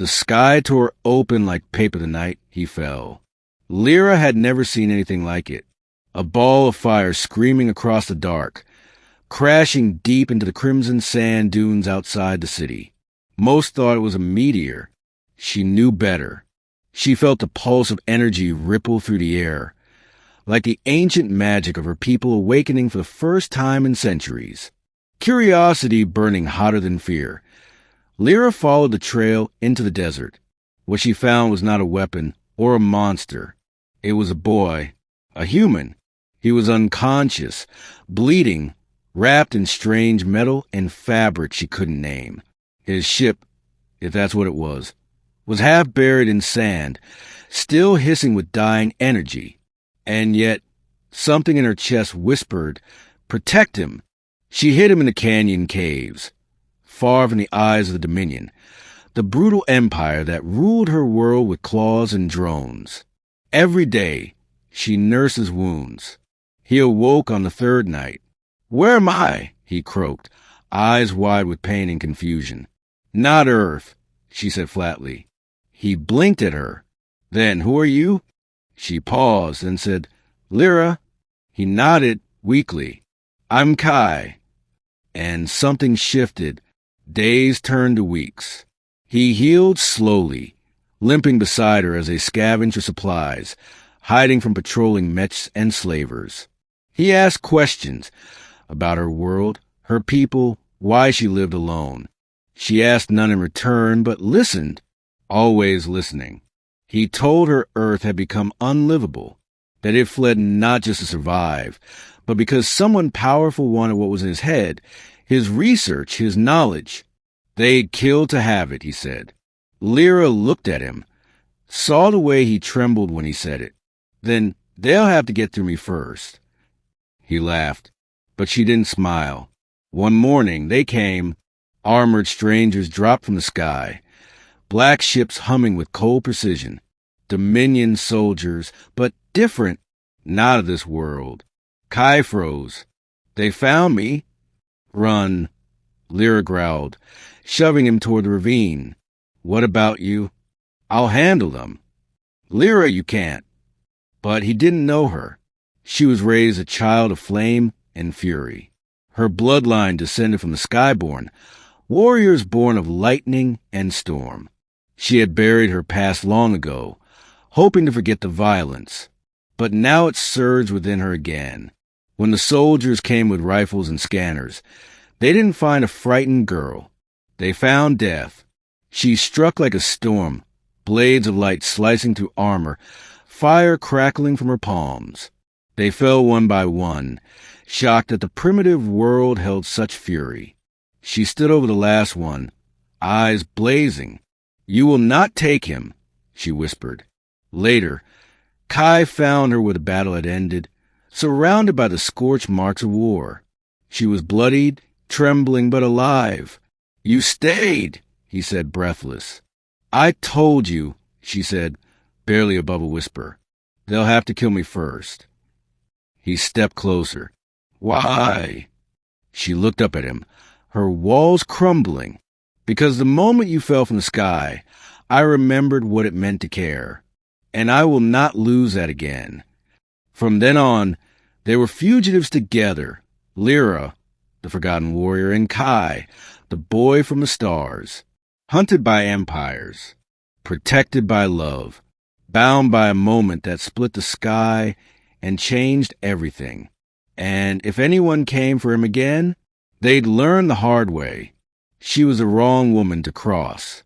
The sky tore open like paper the night he fell. Lira had never seen anything like it. A ball of fire screaming across the dark, crashing deep into the crimson sand dunes outside the city. Most thought it was a meteor. She knew better. She felt the pulse of energy ripple through the air, like the ancient magic of her people awakening for the first time in centuries. Curiosity burning hotter than fear, Lira followed the trail into the desert. What she found was not a weapon or a monster. It was a boy, a human. He was unconscious, bleeding, wrapped in strange metal and fabric she couldn't name. His ship, if that's what it was half buried in sand, still hissing with dying energy. And yet, something in her chest whispered, "Protect him." She hid him in the canyon caves, far from the eyes of the Dominion, the brutal empire that ruled her world with claws and drones. Every day, she nursed his wounds. He awoke on the third night. "Where am I?" he croaked, eyes wide with pain and confusion. "Not Earth," she said flatly. He blinked at her. "Then who are you?" She paused and said, "Lira." He nodded weakly. "I'm Kai." And something shifted. Days turned to weeks. He healed slowly, limping beside her as they scavenged her supplies, hiding from patrolling mechs and slavers. He asked questions about her world, her people, why she lived alone. She asked none in return, but listened, always listening. He told her Earth had become unlivable, that it fled not just to survive, but because someone powerful wanted what was in his head, his research, his knowledge. They'd kill to have it, he said. Lira looked at him, saw the way he trembled when he said it. "Then they'll have to get through me first." He laughed, but she didn't smile. One morning they came. Armored strangers dropped from the sky, black ships humming with cold precision. Dominion soldiers, but different, not of this world. Kai froze. "They found me." "Run," Lira growled, shoving him toward the ravine. "What about you?" "I'll handle them." "Lira, you can't." But he didn't know her. She was raised a child of flame and fury. Her bloodline descended from the Skyborn, warriors born of lightning and storm. She had buried her past long ago, hoping to forget the violence. But now it surged within her again. When the soldiers came with rifles and scanners, they didn't find a frightened girl. They found death. She struck like a storm, blades of light slicing through armor, fire crackling from her palms. They fell one by one, shocked that the primitive world held such fury. She stood over the last one, eyes blazing. "You will not take him," she whispered. Later, Kai found her where the battle had ended, surrounded by the scorched marks of war. She was bloodied, trembling, but alive. "You stayed," he said, breathless. "I told you," she said, barely above a whisper. "They'll have to kill me first." He stepped closer. "Why?" She looked up at him, her walls crumbling. "Because the moment you fell from the sky, I remembered what it meant to care. And I will not lose that again." From then on, they were fugitives together. Lira, the forgotten warrior, and Kai, the boy from the stars. Hunted by empires, protected by love, bound by a moment that split the sky and changed everything. And if anyone came for him again, they'd learn the hard way. She was the wrong woman to cross.